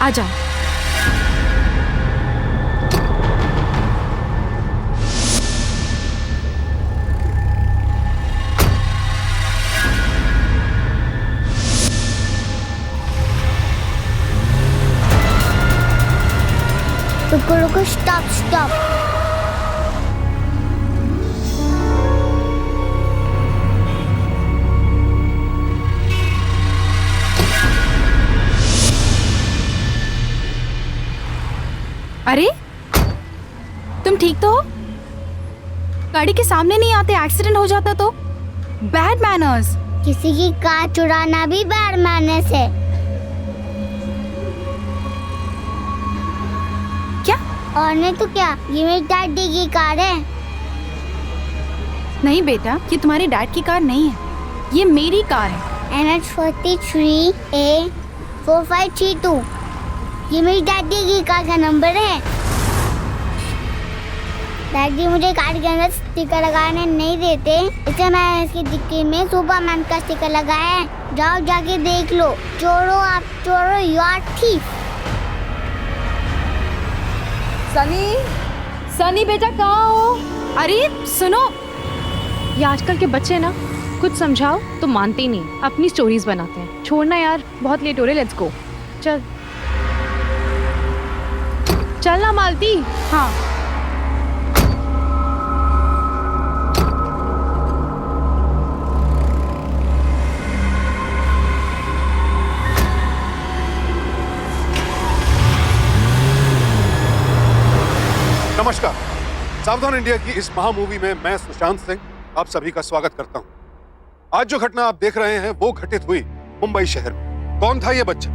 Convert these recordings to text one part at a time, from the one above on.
आ जाओ। रुको रुको, स्टॉप स्टॉप। अरे तुम ठीक तो हो? गाड़ी के सामने नहीं आते, एक्सीडेंट हो जाता तो। Bad manners. किसी की कार चुराना भी बैड मैनर्स है। क्या? और नहीं तो क्या, ये मेरी डैडी की कार है। नहीं बेटा, ये तुम्हारे डैड की कार नहीं है, ये मेरी कार है। NH43A4532। ये मेरी डैडी की कार का नंबर है। डैडी मुझे कार के अंदर स्टिकर लगाने नहीं देते, इसलिए मैंने इसकी डिक्की में सुपरमैन का स्टिकर लगाया है। जाओ जाके देख लो। चोरो आप चोरो, यू आर थीफ। सनी बेटा कहाँ हो? अरे सुनो, ये आजकल के बच्चे ना, कुछ समझाओ तो मानते ही नहीं, अपनी स्टोरीज बनाते हैं। छोड़ना यार, बहुत लेट हो रहे, लेट्स गो। चल चल ना मालती। हाँ नमस्कार। सावधान इंडिया की इस महामूवी में मैं सुशांत सिंह आप सभी का स्वागत करता हूं। आज जो घटना आप देख रहे हैं वो घटित हुई मुंबई शहर में। कौन था ये बच्चा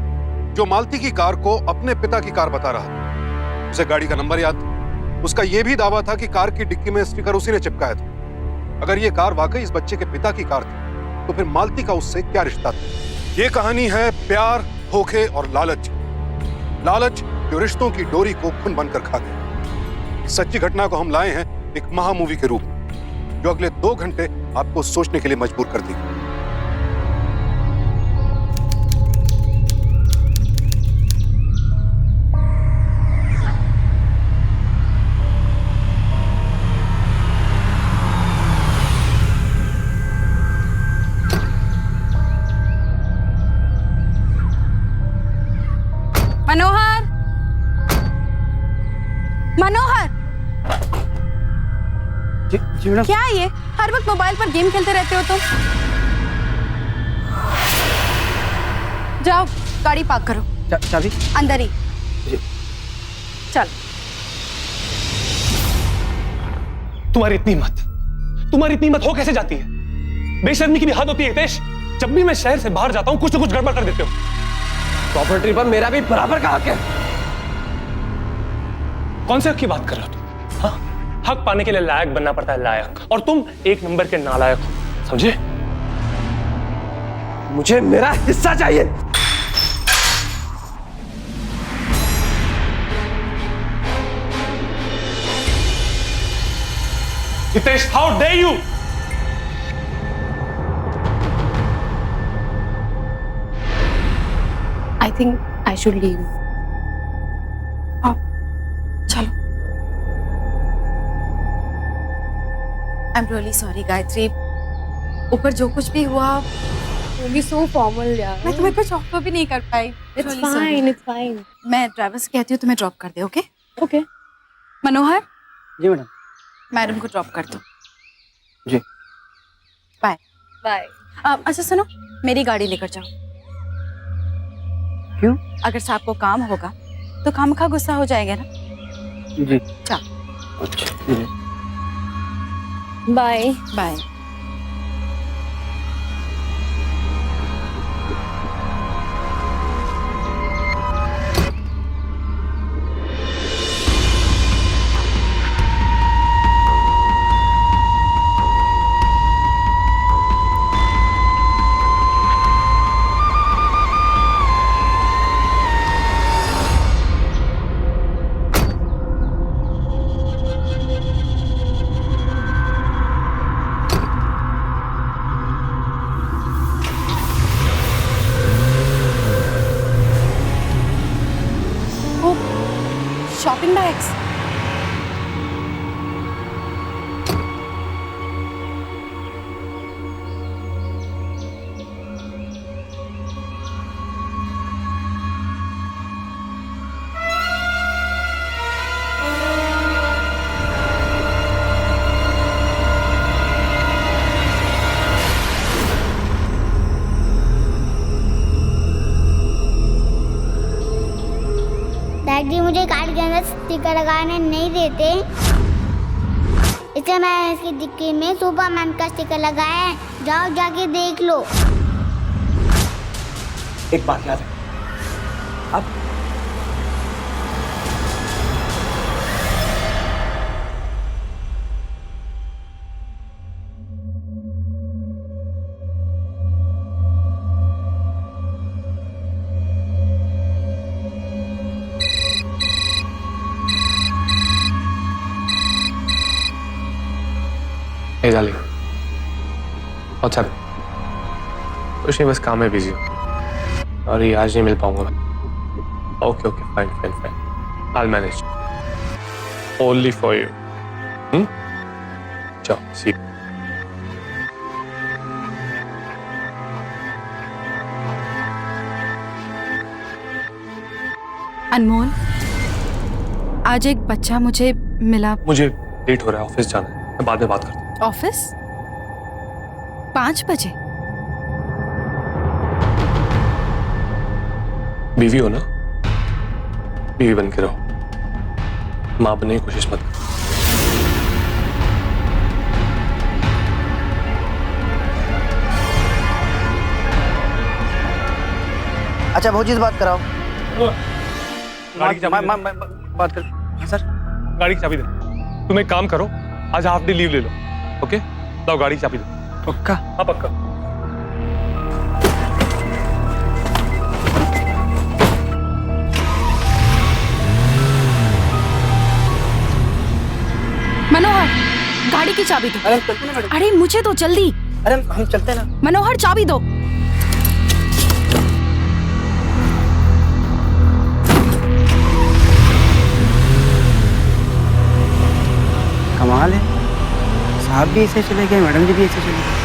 जो मालती की कार को अपने पिता की कार बता रहा था? उसे गाड़ी का नंबर याद था। उसका यह भी दावा था कि कार की डिक्की में स्टिकर उसी ने चिपकाया था। अगर ये कार वाकई इस बच्चे के पिता की कार थी तो फिर मालती का उससे क्या रिश्ता था? ये कहानी है प्यार, धोखे और लालच। लालच जो रिश्तों की डोरी को खून बनकर खा गया। इस सच्ची घटना को हम लाए हैं एक महामूवी के रूप में, जो अगले 2 घंटे आपको सोचने के लिए मजबूर कर देगी। मनोहर, मनोहर, जी मैडम। क्या है ये? हर वक्त मोबाइल पर गेम खेलते रहते हो तुम। जाओ गाड़ी पार्क करो। चाबी अंदर ही। जी। चल। तुम्हारी इतनी हिम्मत हो कैसे जाती है? बेशर्मी की भी हद होती है हितेश। जब भी मैं शहर से बाहर जाता हूँ कुछ न कुछ गड़बड़ कर देते हो। प्रॉपर्टी पर मेरा भी बराबर का हक है। कौन से हक की बात कर रहे हो तुम? हाँ? हक पाने के लिए लायक बनना पड़ता है, लायक। और तुम 1 नंबर के नालायक हो, समझे? मुझे मेरा हिस्सा चाहिए। Hitesh, how dare you? I think I should leave. चलो। I am really sorry Gayatri. ऊपर जो कुछ भी हुआ, वो भी सो फॉर्मल यार। मैं तुम्हें कुछ ऑफर भी नहीं कर पाई। It's fine, it's fine. मैं ड्राइवर से कहती हूँ तुम्हें ड्रॉप कर दे। Okay okay. मनोहर, जी मैडम। मैडम को ड्रॉप कर दो। जी। Bye bye. अच्छा सुनो, मेरी गाड़ी लेकर जाओ। क्यों? अगर साहब को काम होगा तो खामखा गुस्सा हो जाएगा ना। जी। चल। अच्छा। Bye bye. रिलैक्स। डैडी मुझे कार के अंदर स्टिकर लगाने नहीं देते, इसलिए मैंने इसकी डिक्की में सुपरमैन का स्टिकर लगाया है। जाओ जाके देख लो। एक बात याद है, अब Hey darling, what's up? कुछ नहीं, बस काम में बिजी हूँ और ये आज नहीं मिल पाऊंगा मैं। Okay okay fine fine fine, I'll manage. Only for you. चलो see you. अनमोल, आज एक बच्चा मुझे मिला। मुझे लेट हो रहा है, ऑफिस जाना है, मैं बाद में बात करता हूँ। ऑफिस 5 बजे? बीवी हो ना, बीवी बन के रहो, माँ बनने की कोशिश मत करो। अच्छा भौजी से बात कराओ। गाड़ी की चाबी दे। बात कर। हाँ सर। गाड़ी की चाबी दे। तुम एक काम करो, आज हाफ डे लीव ले लो, ओके? लाओ गाड़ी की चाबी दो। पक्का? हाँ पक्का। मनोहर, गाड़ी की चाबी दो। अरे चलते ना मैडम। अरे मुझे तो जल्दी। अरे हम चलते ना। मनोहर चाबी दो। कमाल है, साहब भी ऐसे चले गए, मैडम जी भी ऐसे चले गए।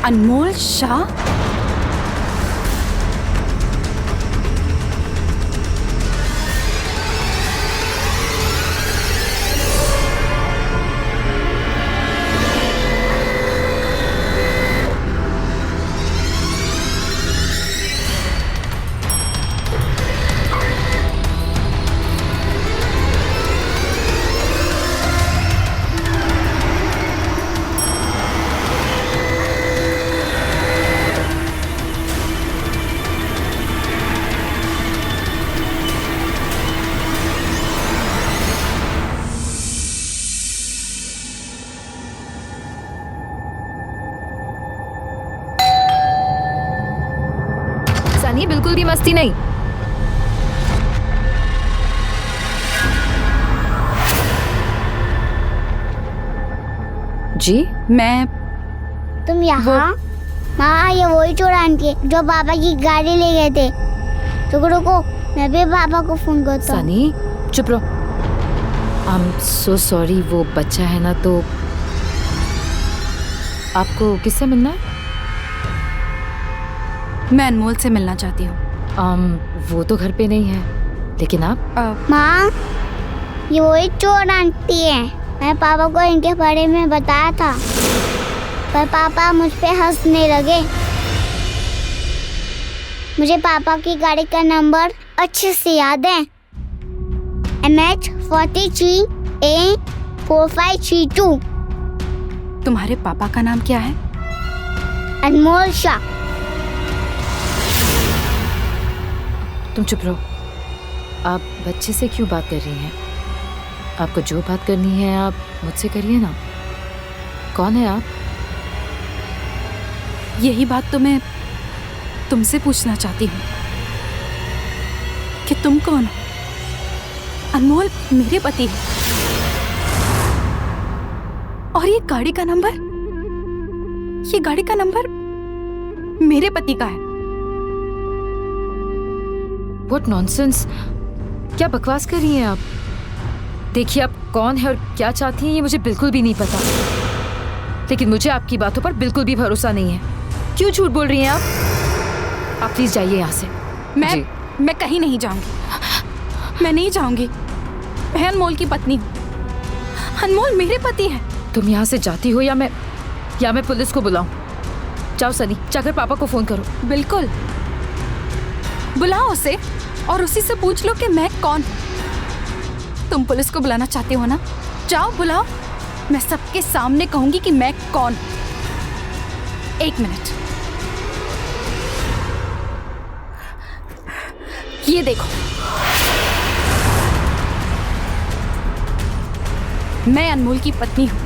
अनमोल शाह? सनी, बिल्कुल भी मस्ती नहीं। जी, मैं तुम यहाँ? हाँ, ये वही चोर आंटी है जो पापा की गाड़ी ले गए थे। तो रुको, मैं भी पापा को फोन करता हूँ। सनी चुप रहो। आई एम सो सॉरी, वो बच्चा है ना, तो आपको किससे मिलना है? मैं अनमोल से मिलना चाहती हूँ। वो तो घर पे नहीं है, लेकिन आप? माँ, ये वही चोर आंटी है। मैं पापा को इनके बारे में बताया था, पर पापा मुझ पे हंसने लगे। मुझे पापा की गाड़ी का नंबर अच्छे से याद है, MH43A4532। तुम्हारे पापा का नाम क्या है? अनमोल शाह। तुम चुप रहो। आप बच्चे से क्यों बात कर रही हैं? आपको जो बात करनी है आप मुझसे करिए ना। कौन है आप? यही बात तो मैं तुमसे पूछना चाहती हूँ कि तुम कौन हो? अनमोल मेरे पति है, और ये गाड़ी का नंबर मेरे पति का है। What nonsense! क्या बकवास कर रही हैं आप? देखिए, आप कौन है और क्या चाहती हैं ये मुझे बिल्कुल भी नहीं पता, लेकिन मुझे आपकी बातों पर बिल्कुल भी भरोसा नहीं है। क्यों झूठ बोल रही हैं आप? प्लीज जाइए यहाँ से। मैं कहीं नहीं जाऊंगी। मैं नहीं जाऊंगी। मैं अनमोल की पत्नी हूँ। अनमोल मेरे पति है। तुम यहाँ से जाती हो या मैं पुलिस को बुलाऊं? जाओ सनी, जाकर पापा को फोन करो। बिल्कुल, बुलाओ उसे और उसी से पूछ लो कि मैं कौन हूँ। तुम पुलिस को बुलाना चाहते हो ना? जाओ बुलाओ। मैं सबके सामने कहूंगी कि मैं कौन हूँ। 1 मिनट, ये देखो, मैं अनमोल की पत्नी हूँ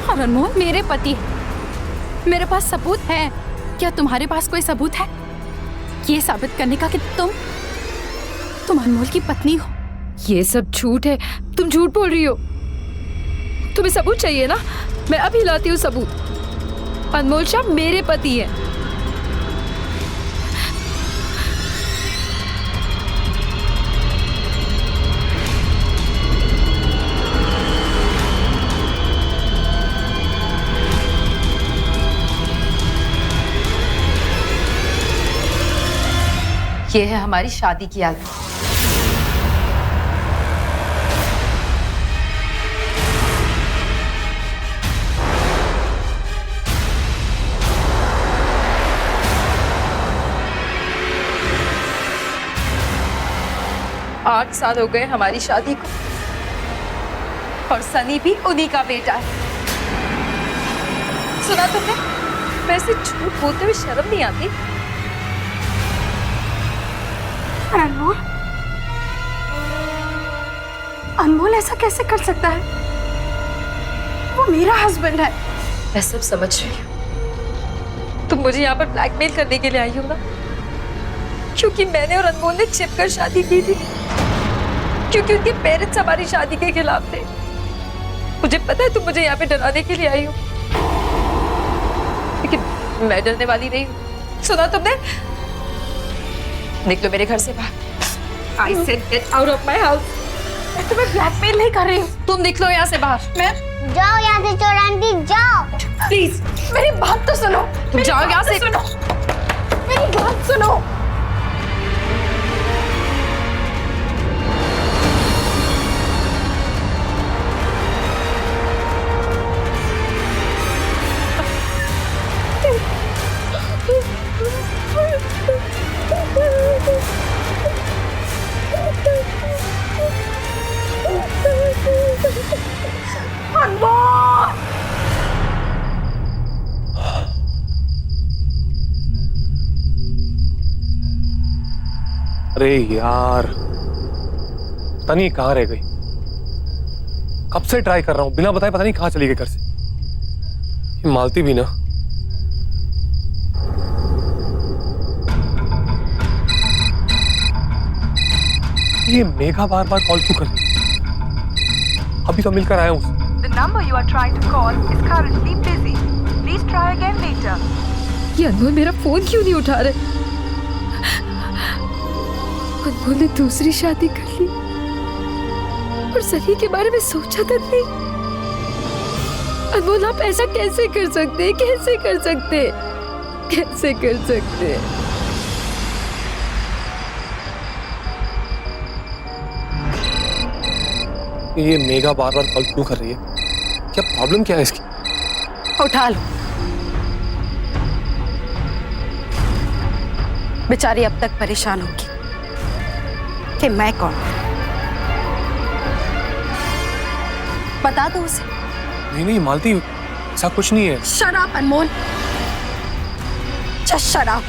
और अनमोल मेरे पति है। मेरे पास सबूत है। क्या तुम्हारे पास कोई सबूत है ये साबित करने का कि तुम अनमोल की पत्नी हो? ये सब झूठ है। तुम झूठ बोल रही हो। तुम्हें सबूत चाहिए ना? मैं अभी लाती हूँ सबूत। अनमोल शाह मेरे पति है। ये है हमारी शादी की एल्बम। आठ साल हो गए हमारी शादी को, और सनी भी उन्हीं का बेटा है। सुना तुमने? वैसे झूठ बोलते हुए शर्म नहीं आती? अनमोल ऐसा कैसे कर सकता है? वो मेरा हस्बैंड है। मैं सब समझ रही हूँ। तुम मुझे यहाँ पर ब्लैकमेल करने के लिए आई हो ना? क्योंकि मैंने और अनमोल ने छिपकर शादी की थी, क्योंकि उनके पेरेंट्स हमारी शादी के खिलाफ थे। मुझे पता है तुम मुझे यहाँ पे डराने के लिए आई हो, लेकिन मैं डरने वाली नहीं हूँ। सुना तुमने? निकलो मेरे घर से बाहर। I said get out of my house. मैं तुम्हें ब्लैकमेल नहीं कर रही हूँ। तुम निकलो यहाँ से बाहर। मैं जाओ यहाँ से चोर आंटी, जाओ। प्लीज मेरी बात तो सुनो। तुम जाओ यहाँ से। सुनो मेरी बात सुनो। अरे यार, पता नहीं कहाँ रह गई। कब से ट्राई कर रहा हूँ, बिना बताए पता नहीं कहाँ चली गई घर से। ये मालती भी ना। ये मेघा बार बार कॉल क्यों कर रही है? अभी तो मिलकर आया हूँ। The number you are trying to call is currently busy. Please try again later. ये अनमोल मेरा फोन क्यों नहीं उठा रहे? अनमोल ने दूसरी शादी कर ली और सनी के बारे में सोचा तक नहीं। अनमोल आप ऐसा कैसे कर सकते? कैसे कर सकते? कैसे कर सकते? ये मेघा बार बार कॉल क्यों कर रही है? क्या प्रॉब्लम क्या है इसकी? उठा लो। बेचारी अब तक परेशान होगी कि मैं कौन। बता दो उसे। नहीं नहीं मालती, ऐसा कुछ नहीं है। शराब अनमोल, जस्ट शराब।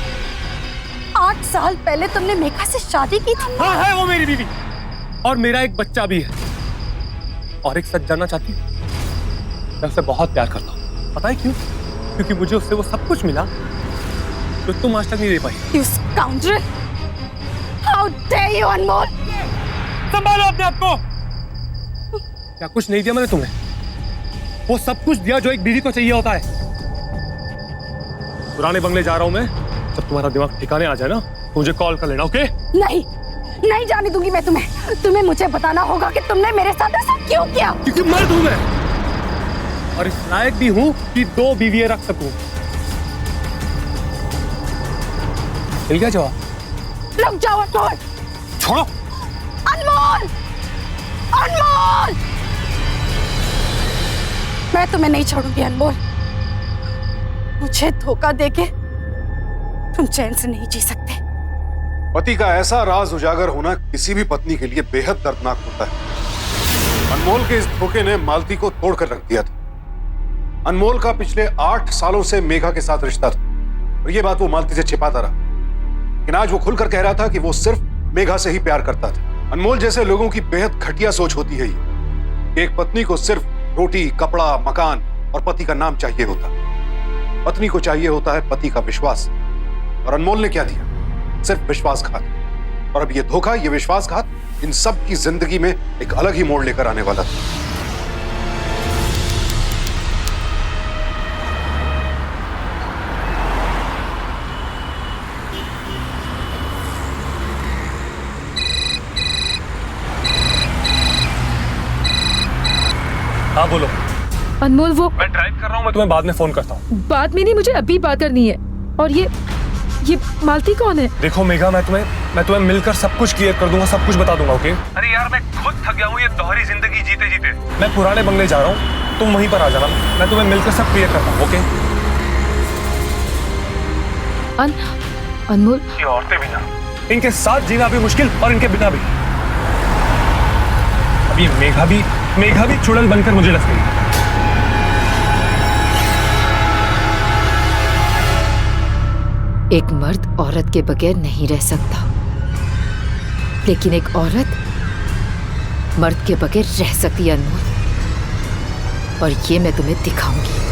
8 साल पहले तुमने मेघा से शादी की थी। हाँ है वो मेरी बीवी, और मेरा एक बच्चा भी है। और एक सच जानना चाहती हूँ, मैं उससे बहुत प्यार करता हूँ। पता है क्यों? क्योंकि मुझे उससे वो सब कुछ मिला जो तुम आज तक नहीं दे पाई। You scoundrel! How dare you, अनमोल! संभालो अपने आप को। क्या कुछ नहीं दिया मैंने तुम्हें? वो सब कुछ दिया जो एक बीवी को चाहिए होता है। पुराने बंगले जा रहा हूं मैं। जब तुम्हारा दिमाग ठिकाने आ जाए ना, तो मुझे कॉल कर लेना, ओके? नहीं, नहीं जाने दूंगी मैं तुम्हें। तुम्हें मुझे बताना होगा कि तुमने मेरे साथ ऐसा क्यों किया। क्योंकि मर्द हूं मैं, और इस लायक भी हूं कि 2 बीवियां रख सकूं। मिल गया जवाब? रुक जाओ अनमोल। छोड़ो। अनमोल! अनमोल! मैं तुम्हें नहीं छोड़ूंगी अनमोल। मुझे धोखा देके तुम चैन से नहीं जी सकते। पति का ऐसा राज उजागर होना किसी भी पत्नी के लिए बेहद दर्दनाक होता है। अनमोल के इस धोखे ने मालती को तोड़कर रख दिया था। अनमोल का पिछले 8 सालों से मेघा के साथ रिश्ता था, और यह बात वो मालती से छिपाता रहा। लेकिन आज वो खुलकर कह रहा था कि वो सिर्फ मेघा से ही प्यार करता था। अनमोल जैसे लोगों की बेहद घटिया सोच होती है ये, एक पत्नी को सिर्फ रोटी, कपड़ा, मकान और पति का नाम चाहिए होता। पत्नी को चाहिए होता है पति का विश्वास, और अनमोल ने क्या दिया? सिर्फ विश्वासघात। और अब ये धोखा, ये विश्वासघात इन सब की जिंदगी में एक अलग ही मोड़ लेकर आने वाला था। हाँ बोलो। अनमोल वो मैं ड्राइव कर रहा हूँ, मैं तुम्हें बाद में फोन करता हूँ। बात में नहीं, मुझे अभी बात करनी है। और ये मालती कौन है? देखो मेघा, मैं तुम्हें मिलकर सब कुछ क्लियर कर दूंगा, सब कुछ बता दूंगा, ओके? अरे यार मैं खुद थक गया हूँ ये दोहरी जिंदगी जीते जीते। मैं पुराने बंगले जा रहा हूँ, तुम वहीं पर आ जाना। मैं तुम्हें मिलकर सब क्लियर करता हूँ, ओके? अनमोल, ये औरतें भी ना, इनके साथ जीना भी मुश्किल और इनके बिना भी। अभी मेघा भी चुड़ैल बनकर मुझे लग गई। एक मर्द औरत के बगैर नहीं रह सकता, लेकिन एक औरत मर्द के बगैर रह सकती है अनमोल, और ये मैं तुम्हें दिखाऊंगी।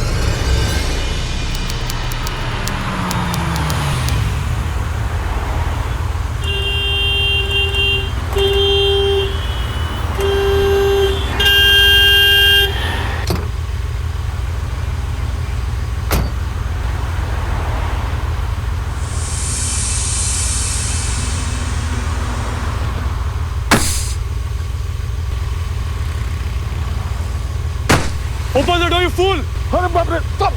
Open the door, you fool! अरे बाप रे, stop!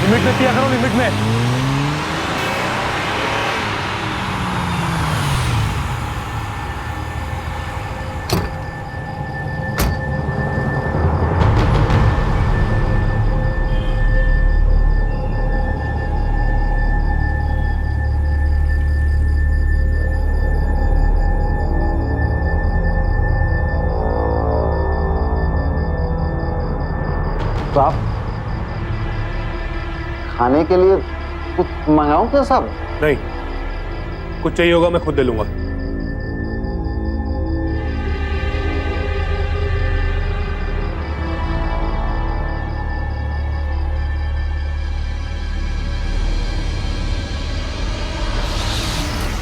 लिमिट में पिया करो, लिमिट में। तो आप खाने के लिए कुछ मंगाऊं क्या साहब? नहीं, कुछ चाहिए होगा मैं खुद ले लूंगा।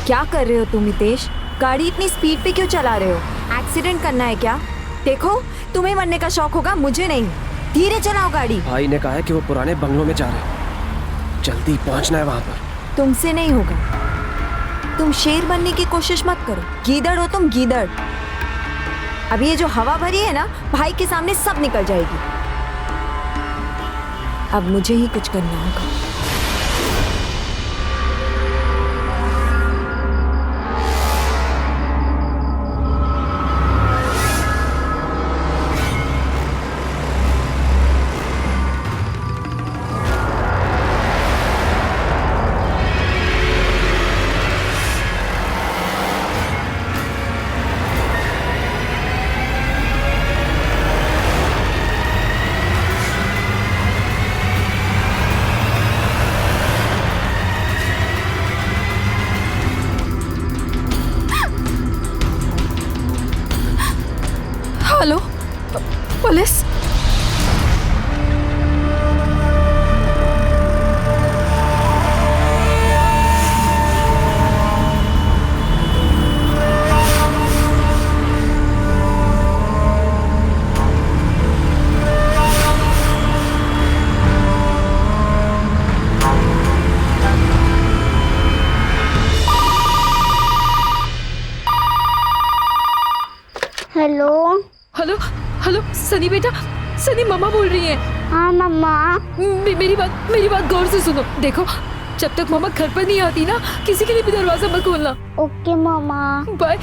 क्या कर रहे हो तुम हितेश? गाड़ी इतनी स्पीड पे क्यों चला रहे हो? एक्सीडेंट करना है क्या? देखो, तुम्हें मरने का शौक होगा, मुझे नहीं। धीरे चलाओ गाड़ी। भाई ने कहा है कि वो पुराने बंगलों में जा रहे हैं, जल्दी पहुंचना है वहां पर। तुमसे नहीं होगा। तुम शेर बनने की कोशिश मत करो। गीदड़ हो तुम, गीदड़। अभी ये जो हवा भरी है ना, भाई के सामने सब निकल जाएगी। अब मुझे ही कुछ करना होगा। Hello, police? Hello. Hello hello, Sunny बेटा, सनी मम्मा बोल रही है। हाँ मम्मा। मेरी बात गौर से सुनो। देखो, जब तक मम्मा घर पर नहीं आती ना, किसी के लिए भी दरवाजा मत खोलना। ओके मम्मा। बाय।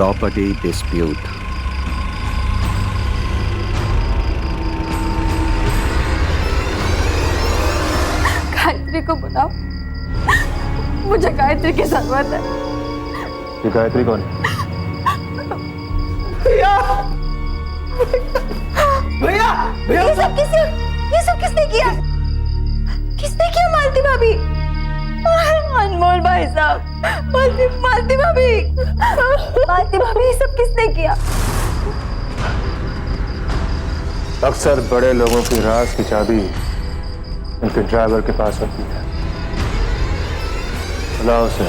Property dispute. गायत्री को बुलाओ, मुझे गायत्री की जरूरत है। ये गायत्री कौन है? भैया ये सब किसने किया? किसने किया? मालती भाभी, अनमोल भाई साहब, मालती भाभी, ये सब किसने किया? अक्सर बड़े लोगों की राज की चाबी उनके ड्राइवर के पास होती है। बुलाओ उसे।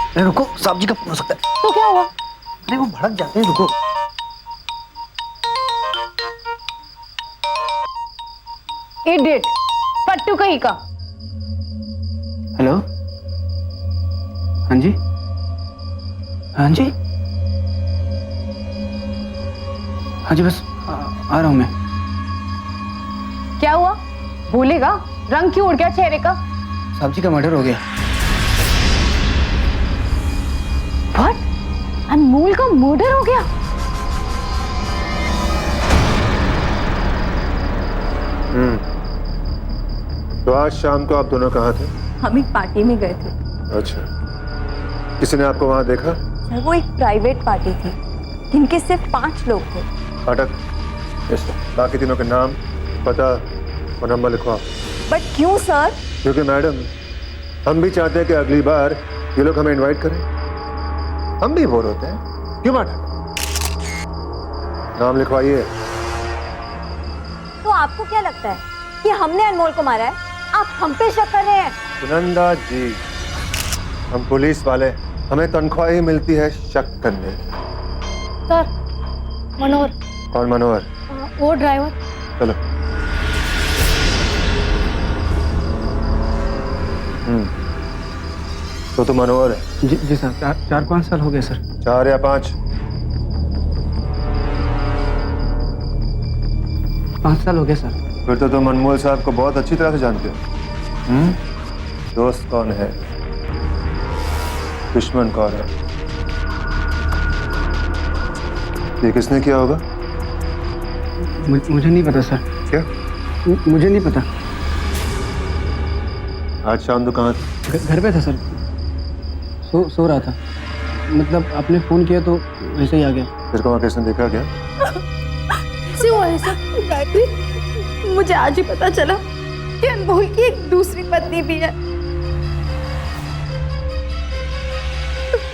अरे रुको, साहब जी का फोन हो सकता है। तो क्या हुआ? अरे वो भड़क जाते हैं, रुको। इडियट, पट्टू कहीं का। हेलो, हाँ जी, हाँ जी, हाँ जी, बस आ रहा हूँ मैं। क्या हुआ? भूलेगा? रंग क्यों उड़ गया चेहरे का? साहब जी का मर्डर हो गया। व्हाट? अनमोल का मर्डर हो गया? तो आज शाम को आप दोनों कहाँ थे? हम एक पार्टी में गए थे। अच्छा, किसी ने आपको वहां देखा? सर, वो एक प्राइवेट पार्टी थी जिनके सिर्फ 5 लोग थे। अटक, बाकी तीनों के नाम, पता और नंबर लिखवाओ। बट क्यों सर? क्योंकि मैडम, हम भी चाहते हैं कि अगली बार ये लोग हमें इनवाइट करें। हम भी बोर होते हैं। क्यों मैडम? नाम लिखवाइए। तो आपको क्या लगता है कि हमने अनमोल को मारा है? आप हम पे शक कर रहे हैं? सुनंदा जी, हम पुलिस वाले, हमें तनख्वाह ही मिलती है शक करने की। सर, मनोहर। कौन मनोहर? वो ड्राइवर। चलो। तो मनोहर है? जी सर, 4-5 साल हो गए सर। 4 या 5? 5 साल हो गए सर। फिर तो तुम अनमोल साहब को बहुत अच्छी तरह से जानते हो। दोस्त कौन है, दुश्मन कौन है, ये किसने किया होगा? मुझे नहीं पता सर। क्या? मुझे नहीं पता। आज शाम तो कहाँ थे? घर पे था सर। सो रहा था। मतलब आपने फोन किया तो वैसे ही आ गया। फिर को वहाँ किसने देखा क्या? कैसे हुआ है सर? गायत्री, मुझे आज ही पता चला कि अनमोल की एक दूसरी पत्नी भी है।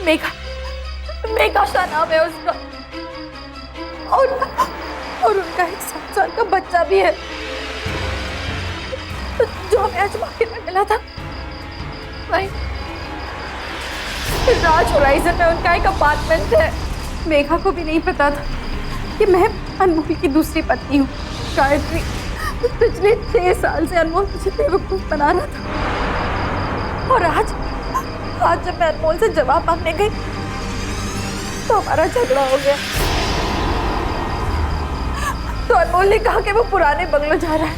मेघा सा नाम है उसका, और उनका एक 7 साल का बच्चा भी है जो हमें आज मार्केट में मिला था। वही राज होराइजन में उनका एक अपार्टमेंट है। मेघा को भी नहीं पता था कि मैं अनमोल की दूसरी पत्नी हूँ। गायत्री, पिछले 6 साल से अनमोल मुझे बेवकूफ बना रहा था, और आज जब मैं अनमोल से जवाब मांगने गई तो हमारा झगड़ा हो गया। तो अनमोल ने कहा कि वो पुराने बंगलो जा रहा है,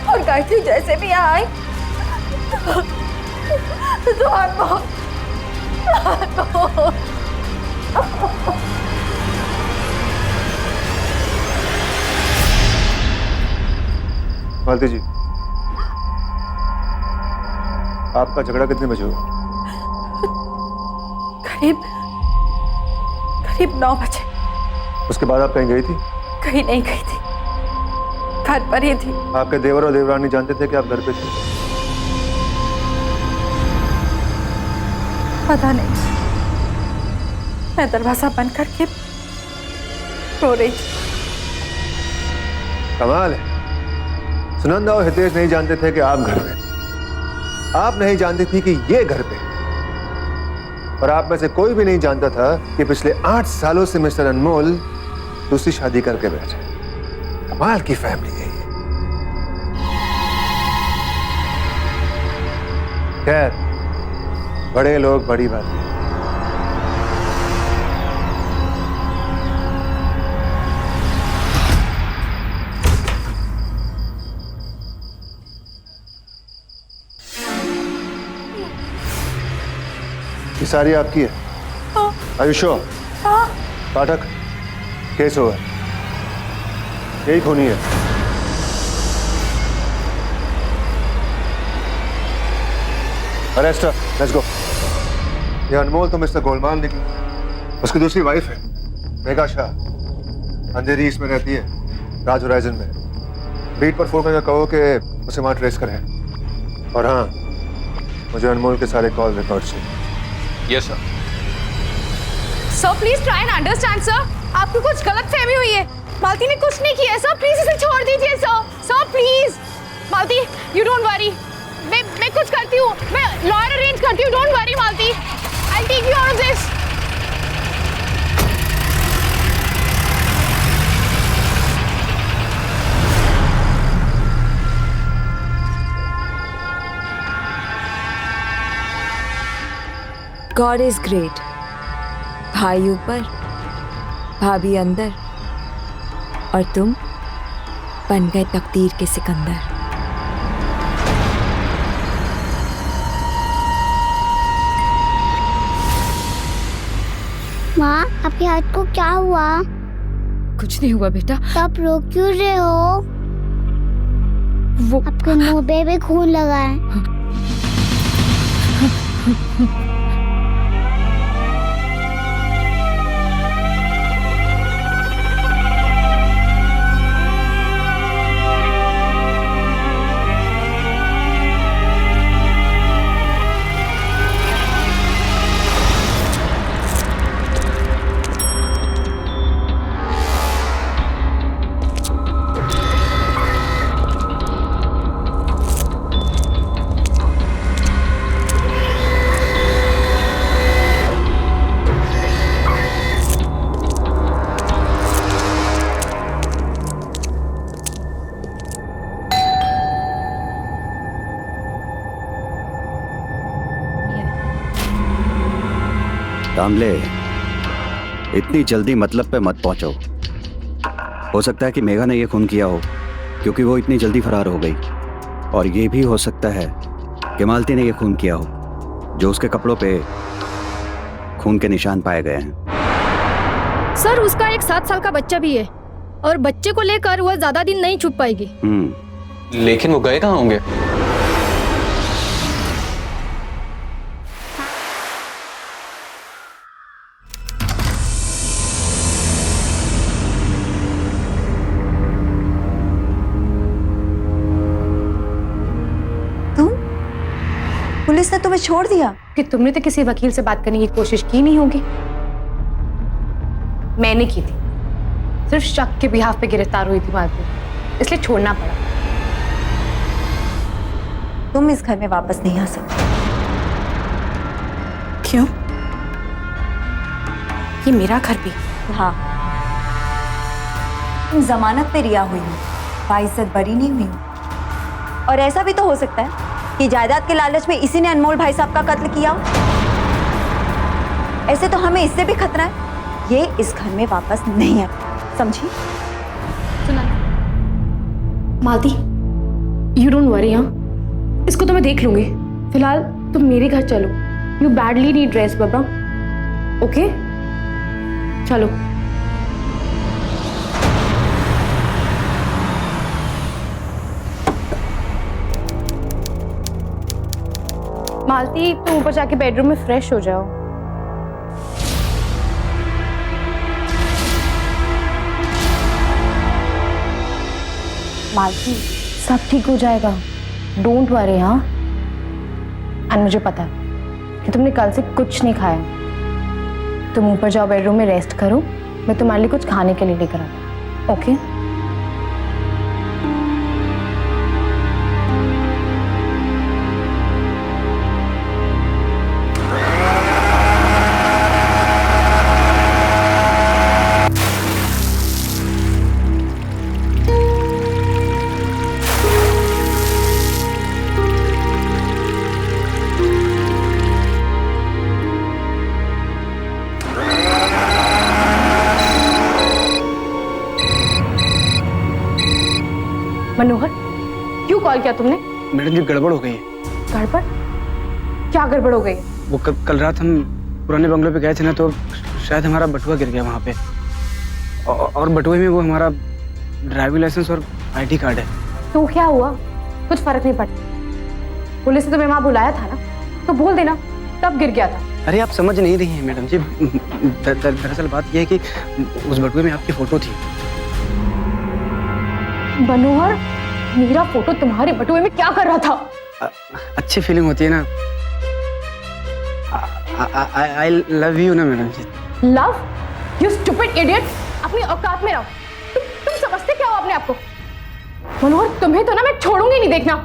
और गायत्री जैसे भी यहाँ आई तो अनमोल मालती जी, आपका झगड़ा कितने बजे हुआ? करीब 9 बजे। उसके बाद आप कहीं गई थी? कहीं नहीं गई थी, घर पर ही थी। आपके देवर और देवरानी जानते थे कि आप घर पे थे? पता नहीं, मैं दरवाजा बंद करके रो रही थी। कमाल है, सुनंदा और हितेश नहीं जानते थे कि आप घर पे। आप नहीं जानती थी कि ये घर पे, और आप में से कोई भी नहीं जानता था कि पिछले 8 सालों से मिस्टर अनमोल दूसरी शादी करके बैठे। कमाल की फैमिली है ये। खैर, बड़े लोग बड़ी बात। ये सारी आपकी है? आयुषो, पाठक, केस हुआ, यही खूनी है। Arrest, let's go. ये अनमोल तो मिस्टर गोलमाल निकली, उसकी दूसरी वाइफ है मेघा शाह, अंधेरी ईस्ट में रहती है, राज होराइजन में। बीट पर फोन करके कहो कि उसे वहां ट्रेस करें। और हाँ, मुझे अनमोल के सारे कॉल रिकॉर्ड चाहिए। Yes sir. Sir please try and understand sir, आपको कुछ गलत फहमी हुई है। मालती ने कुछ नहीं किया है सर, प्लीज इसे छोड़ दीजिए sir. Sir please, Malti you don't worry, मैं कुछ करती हूँ, मैं लॉयर अरेंज करती हूँ। Don't worry Malti, I take you out of this. God is great. भाई ऊपर, भाभी अंदर, और तुम बन गए तकदीर के सिकंदर। माँ, आपके हाथ को क्या हुआ? कुछ नहीं हुआ बेटा। आप रो क्यों रहे हो? वो आपके मुंह पे भी खून लगा है। कामले, इतनी जल्दी मतलब पे मत पहुंचो। हो सकता है कि मेघा ने ये खून किया हो क्योंकि वो इतनी जल्दी फरार हो गई, और ये भी हो सकता है कि मालती ने ये खून किया हो, जो उसके कपड़ों पे खून के निशान पाए गए हैं। सर, उसका एक 7 साल का बच्चा भी है और बच्चे को लेकर वह ज्यादा दिन नहीं छुप पाएगी। लेकिन वो गए कहाँ होंगे? पुलिस ने तुम्हें छोड़ दिया? कि तुमने तो किसी वकील से बात करने की कोशिश की नहीं होगी। मैंने की थी, सिर्फ शक के बिहाफ पे गिरफ्तार हुई थी मालती, इसलिए छोड़ना पड़ा। तुम इस घर में वापस नहीं आ सकते। क्यों? ये मेरा घर भी? हाँ, तुम जमानत पे रिहा हुई हो, बाइज्जत बरी नहीं हुई हो। और ऐसा भी तो हो सकता है कि जायदाद के लालच में इसी ने अनमोल भाई साहब का कत्ल किया हो। ऐसे तो हमें इससे भी खतरा है, ये इस घर में वापस नहीं है, समझी? सुना मालती, यू डोंट वरी। हाँ, इसको तो मैं देख लूंगी। फिलहाल तुम मेरे घर चलो। You badly need dress Baba. Okay, चलो। मालती, तुम ऊपर जाके बेडरूम में फ्रेश हो जाओ। मालती, सब ठीक हो जाएगा, डोंट वरी। हाँ, और मुझे पता है कि तुमने कल से कुछ नहीं खाया। तुम ऊपर जाओ, बेडरूम में रेस्ट करो, मैं तुम्हारे लिए कुछ खाने के लिए लेकर आता हूँ। ओके? मनोहर, क्यों कॉल किया तुमने? मैडम जी, गड़बड़ हो गई है। गड़बड़? क्या गड़बड़ हो गई? वो कल रात हम पुराने बंगले पे गए थे ना, तो शायद हमारा बटुआ गिर गया वहाँ पे, और बटुए में वो हमारा ड्राइविंग लाइसेंस और ID कार्ड है। तो क्या हुआ? कुछ फर्क नहीं पड़ता। पुलिस ने तुम्हें वहाँ बुलाया था ना, तो बोल देना तब गिर गया था। अरे आप समझ नहीं रही हैं मैडम जी, दरअसल बात यह है कि उस बटुए में आपकी फोटो थी। मनोहर, मेरा फोटो तुम्हारे बटुए में क्या कर रहा था? अच्छी फीलिंग होती है ना। आई लव यू ना madam ji. Love? You stupid idiot, अपनी औकात में रहो। तुम समझते क्या हो अपने आप को? मनोहर, तुम्हें तो ना मैं छोड़ूंगी नहीं, देखना।